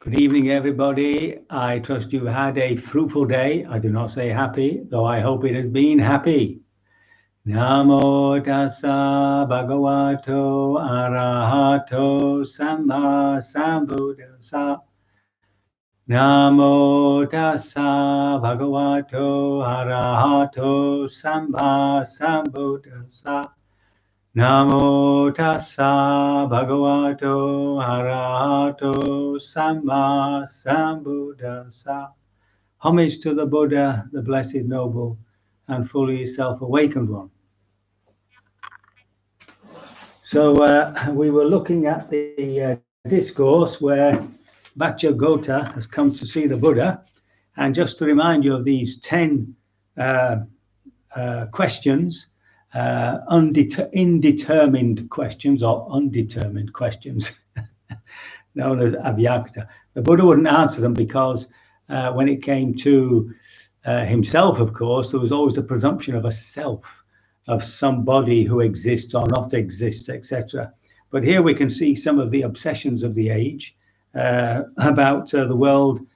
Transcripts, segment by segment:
Good evening, everybody. I trust you had a fruitful day. I do not say happy, though I hope it has been happy. Namo tassa bhagavato arahato samma sambuddhassa. Namo tassa bhagavato arahato samma sambuddhassa. Namo tassa bhagavato arahato samma sambuddhassa. Homage to the Buddha, the blessed, noble, and fully self-awakened one. So we were looking at the discourse where Vachagotta has come to see the Buddha. And just to remind you of these 10 questions, indetermined questions or undetermined questions, known as Vachagotta. The Buddha wouldn't answer them because when it came to himself, of course, there was always a presumption of a self, of somebody who exists or not exists, etc. But here we can see some of the obsessions of the age about the world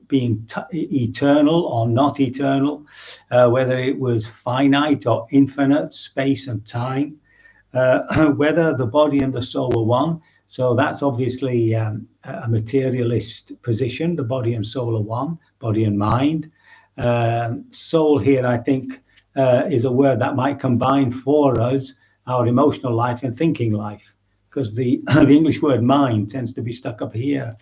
being eternal or not eternal, whether it was finite or infinite, space and time, whether the body and the soul were one. So that's obviously a materialist position. The body and soul are one, body and mind. Soul here, I think, is a word that might combine for us our emotional life and thinking life, because the English word mind tends to be stuck up here.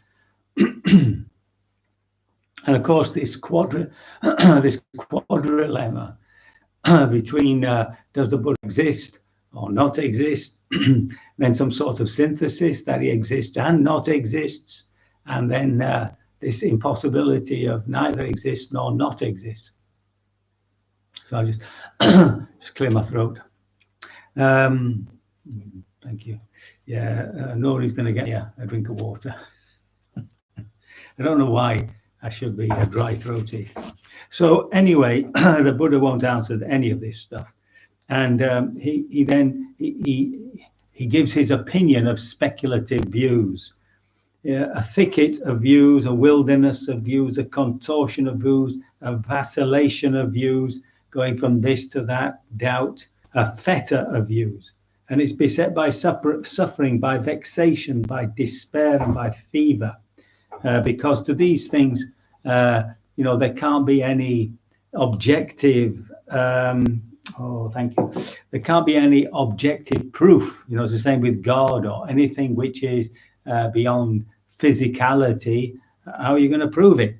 And of course, this quadrilemma between does the Buddha exist or not exist, then some sort of synthesis that he exists and not exists, and then this impossibility of neither exist nor not exist. So I'll just clear my throat. Thank you. Yeah, Nori's going to get you a drink of water. I don't know why I should be dry throaty. So anyway, the Buddha won't answer any of this stuff, and he gives his opinion of speculative views, a thicket of views, a wilderness of views, a contortion of views, a vacillation of views, going from this to that, doubt, a fetter of views, and it's beset by suffering, by vexation, by despair, and by fever. Because to these things, there can't be any objective. Thank you. There can't be any objective proof. It's the same with God or anything which is beyond physicality. How are you going to prove it?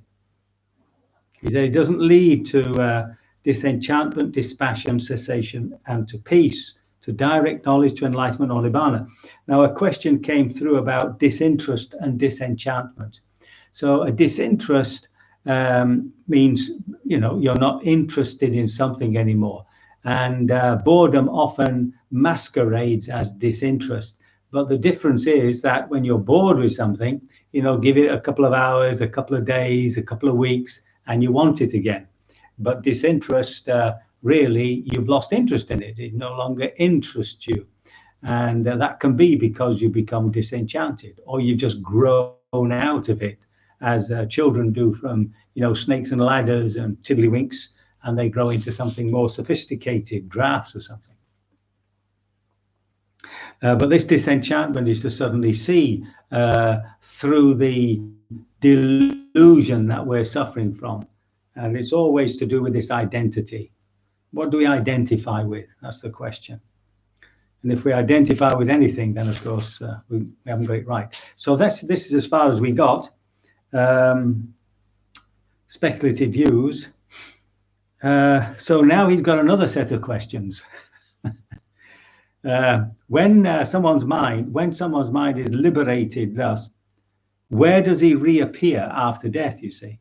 He said it doesn't lead to disenchantment, dispassion, cessation, and to peace, to direct knowledge, to enlightenment or nibbana. Now, a question came through about disinterest and disenchantment. So a disinterest means, you're not interested in something anymore. And boredom often masquerades as disinterest. But the difference is that when you're bored with something, give it a couple of hours, a couple of days, a couple of weeks, and you want it again. But disinterest, really, you've lost interest in it. It no longer interests you. And that can be because you become disenchanted, or you've just grown out of it, as children do from, snakes and ladders and tiddlywinks, and they grow into something more sophisticated, drafts or something. But this disenchantment is to suddenly see through the delusion that we're suffering from. And it's always to do with this identity. What do we identify with? That's the question. And if we identify with anything, then of course we haven't got it right. So this is as far as we got. Speculative views. So now he's got another set of questions. When someone's mind is liberated thus, where does he reappear after death, you see?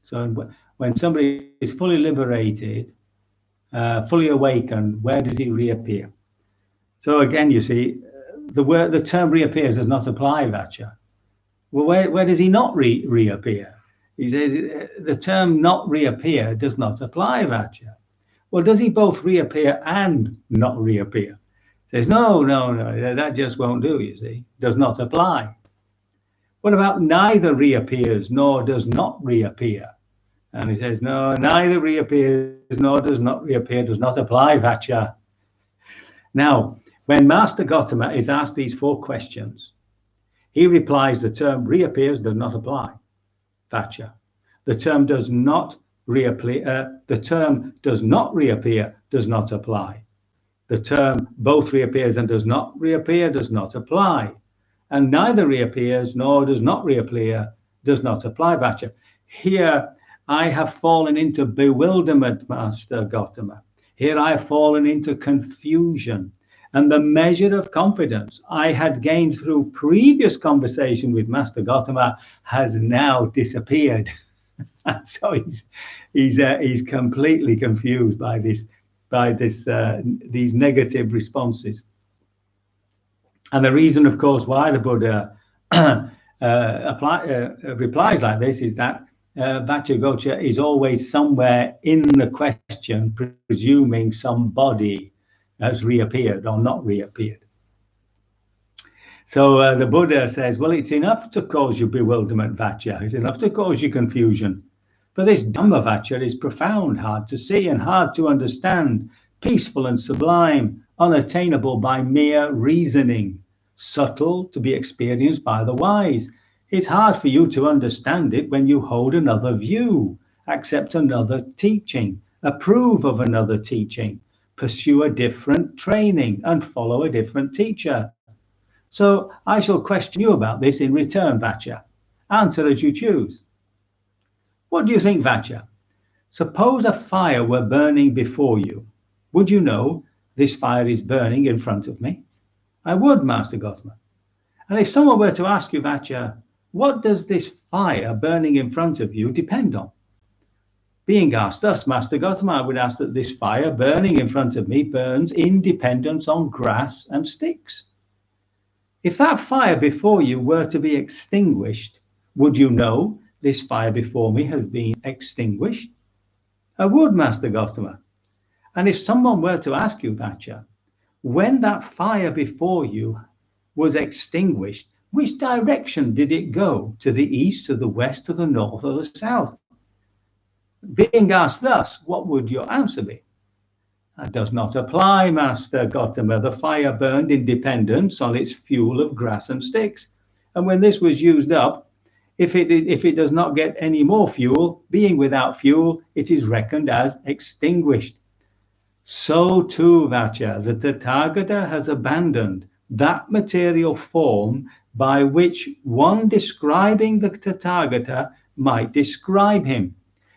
So when somebody is fully liberated, fully awakened, where does he reappear? So again, you see, the term reappears does not apply, Vacha. Well, where does he not reappear? He says the term not reappear does not apply, Vacha. Well, does he both reappear and not reappear? He says, no, that just won't do, you see. Does not apply. What about neither reappears nor does not reappear? And he says, no, neither reappears nor does not reappear, does not apply, Vacha. Now, when Master Gautama is asked these 4 questions, he replies the term reappears does not apply, Vacha. The term does not reappear, does not apply. The term both reappears and does not reappear does not apply. And neither reappears nor does not reappear does not apply, Vacha. Here I have fallen into bewilderment, Master Gautama. Here I have fallen into confusion. And the measure of confidence I had gained through previous conversation with Master Gautama has now disappeared. So he's completely confused by these negative responses. And the reason, of course, why the Buddha replies like this is that Vachagotta is always somewhere in the question, presuming somebody has reappeared or not reappeared. So the Buddha says, well, it's enough to cause you bewilderment, Vacha. It's enough to cause you confusion. For this Dhamma, Vacha, is profound, hard to see and hard to understand, peaceful and sublime, unattainable by mere reasoning, subtle to be experienced by the wise. It's hard for you to understand it when you hold another view, accept another teaching, approve of another teaching, pursue a different training, and follow a different teacher. So I shall question you about this in return, Vacha. Answer as you choose. What do you think, Vacha? Suppose a fire were burning before you. Would you know this fire is burning in front of me? I would, Master Gautama. And if someone were to ask you, Vacha, what does this fire burning in front of you depend on? Being asked thus, Master Gautama, I would ask that this fire burning in front of me burns in dependence on grass and sticks. If that fire before you were to be extinguished, would you know this fire before me has been extinguished? I would, Master Gautama. And if someone were to ask you, Vacha, when that fire before you was extinguished, which direction did it go? To the east, to the west, to the north, or the south? Being asked thus, what would your answer be? That does not apply, Master Gautama. The fire burned in dependence on its fuel of grass and sticks. And when this was used up, if it does not get any more fuel, being without fuel, it is reckoned as extinguished. So too, Vacha, the Tathagata has abandoned that material form by which one describing the Tathagata might describe him.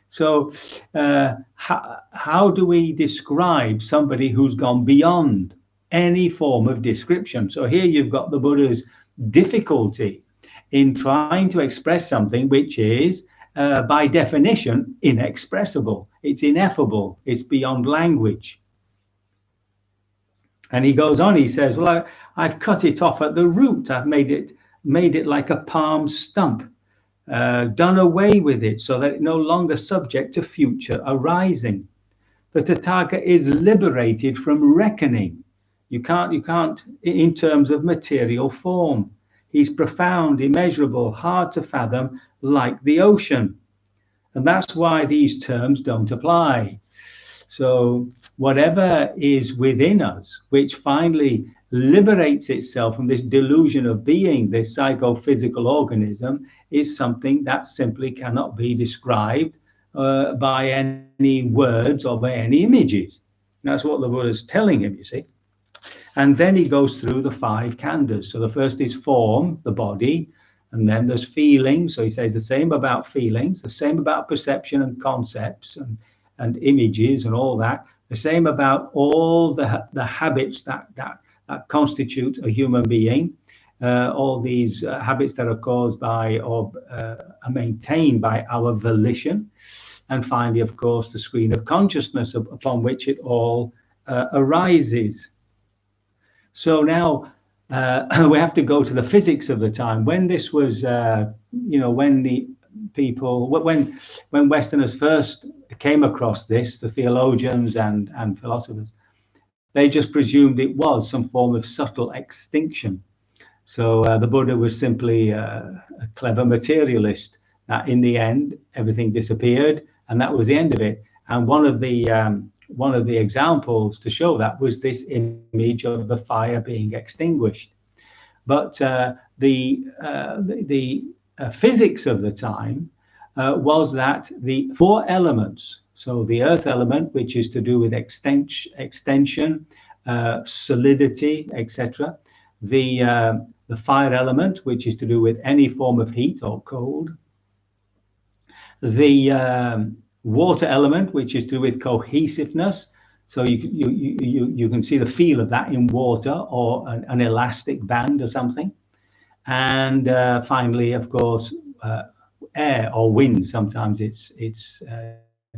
So how do we describe somebody who's gone beyond any form of description? So here you've got the Buddha's difficulty in trying to express something which is, by definition, inexpressible. It's ineffable. It's beyond language. And he goes on, he says, well, I've cut it off at the root. I've made it like a palm stump. Done away with it so that it's no longer subject to future arising. The Tathagata is liberated from reckoning. You can't in terms of material form. He's profound, immeasurable, hard to fathom, like the ocean. And that's why these terms don't apply. So whatever is within us, which finally liberates itself from this delusion of being this psychophysical organism, is something that simply cannot be described by any words or by any images. That's what the Buddha is telling him, you see. And then he goes through the 5 khandhas. So the first is form, the body, and then there's feelings. So he says the same about feelings, the same about perception and concepts and images and all that, the same about all the habits that constitute a human being, all these habits that are caused by or are maintained by our volition, and finally, of course, the screen of consciousness upon which it all arises. So now we have to go to the physics of the time. When this was, when the people, when Westerners first came across this, the theologians and philosophers, they just presumed it was some form of subtle extinction. So the Buddha was simply a clever materialist. That in the end, everything disappeared, and that was the end of it. And one of the examples to show that was this image of the fire being extinguished. But the physics of the time was that the four elements, so the earth element, which is to do with extension, solidity, etc., the fire element, which is to do with any form of heat or cold, the water element, which is to do with cohesiveness. So you can see the feel of that in water or an elastic band or something. And finally, of course, air or wind. Sometimes it's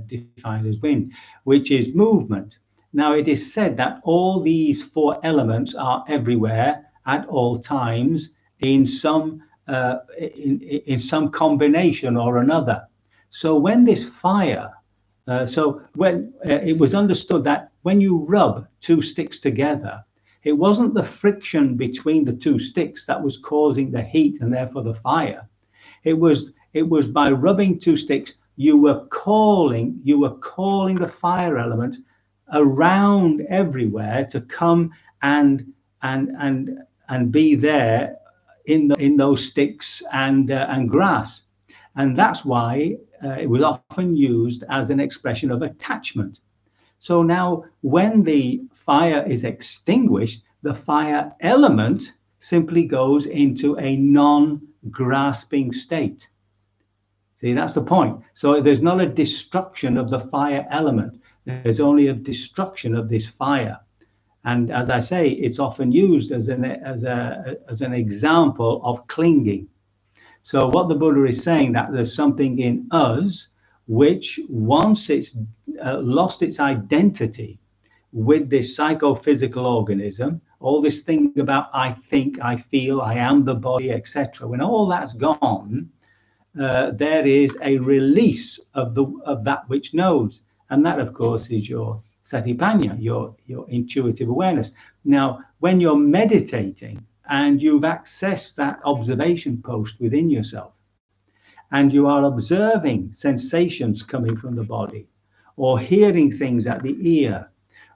defined as wind, which is movement. Now, it is said that all these four elements are everywhere at all times in some combination or another. So when this fire, when it was understood that when you rub two sticks together, it wasn't the friction between the two sticks that was causing the heat and therefore the fire. It was by rubbing two sticks, you were calling the fire element around everywhere to come and be there in those sticks and grass. And that's why it was often used as an expression of attachment. So now when the fire is extinguished, the fire element simply goes into a non-grasping state. See, that's the point. So there's not a destruction of the fire element. There's only a destruction of this fire. And as I say, it's often used as an example of clinging. So what the Buddha is saying, that there's something in us which, once it's lost its identity with this psychophysical organism, all this thing about I think, I feel, I am the body, etc. When all that's gone, there is a release of that which knows, and that, of course, is your satipanya, your intuitive awareness. Now, when you're meditating and you've accessed that observation post within yourself, and you are observing sensations coming from the body, or hearing things at the ear,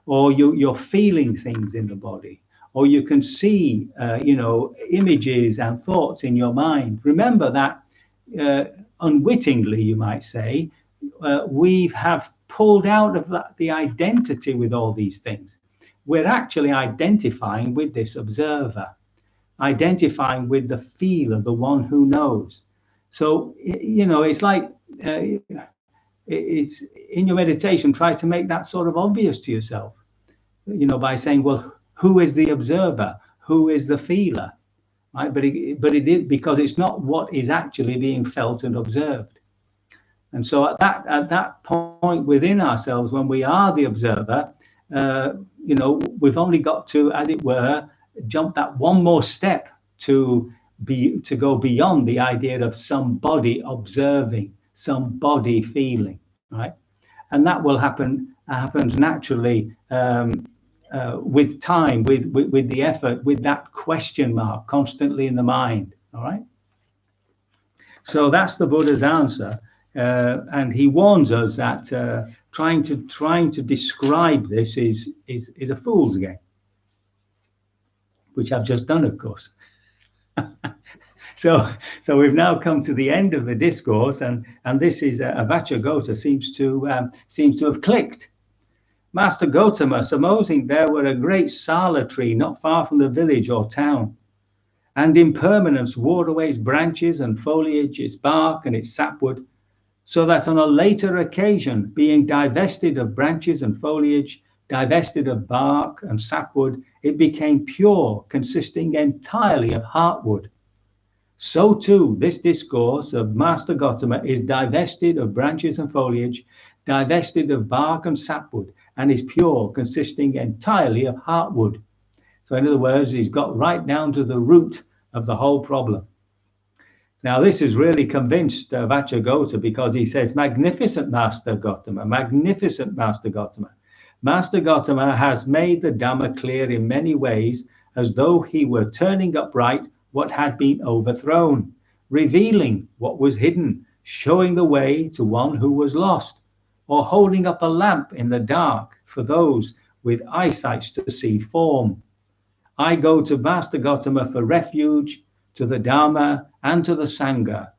or you're feeling things in the body, or you can see, images and thoughts in your mind. Remember that unwittingly, you might say, we have pulled out of the identity with all these things. We're actually identifying with this observer, identifying with the feel of the one who knows. So, it's like, it's in your meditation, try to make that sort of obvious to yourself, by saying, well, who is the observer? Who is the feeler? Right? But it is, because it's not what is actually being felt and observed. And so at that point within ourselves, when we are the observer, we've only got to, as it were, jump that one more step to go beyond the idea of somebody observing, somebody feeling, right? And that will happens naturally with time, with the effort, with that question mark constantly in the mind. All right. So that's the Buddha's answer, and he warns us that trying to describe this is a fool's game, which I've just done, of course. So we've now come to the end of the discourse, and this is Vachagotta seems to have clicked. Master Gotama, supposing there were a great sala tree not far from the village or town, and impermanence wore away its branches and foliage, its bark and its sapwood, so that on a later occasion, being divested of branches and foliage, divested of bark and sapwood, it became pure, consisting entirely of heartwood. So too, this discourse of Master Gotama is divested of branches and foliage, divested of bark and sapwood, and is pure, consisting entirely of heartwood. So in other words, he's got right down to the root of the whole problem. Now, this has really convinced Vachagotta, because he says, magnificent Master Gotama, magnificent Master Gotama. Master Gotama has made the Dhamma clear in many ways, as though he were turning upright what had been overthrown, revealing what was hidden, showing the way to one who was lost, or holding up a lamp in the dark for those with eyesight to see form. I go to Master Gautama for refuge, to the Dharma and to the Sangha.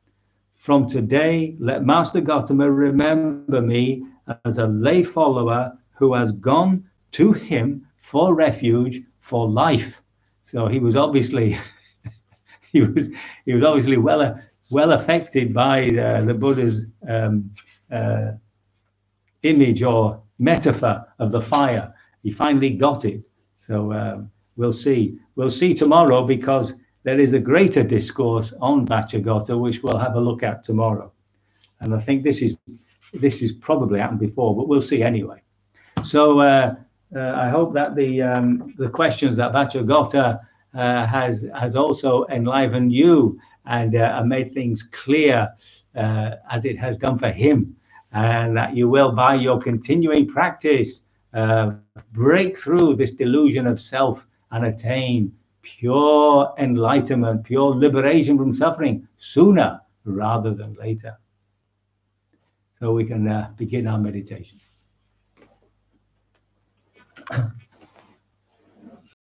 From today, let Master Gautama remember me as a lay follower who has gone to him for refuge for life. So he was obviously he was obviously well affected by the Buddha's image or metaphor of the fire. He finally got it. So we'll see. We'll see tomorrow, because there is a greater discourse on Vachagotta, which we'll have a look at tomorrow. And I think this is probably happened before, but we'll see anyway. So I hope that the questions that Vachagotta has also enlivened you and made things clear as it has done for him, and that you will, by your continuing practice, break through this delusion of self and attain pure enlightenment, pure liberation from suffering sooner rather than later. So we can begin our meditation.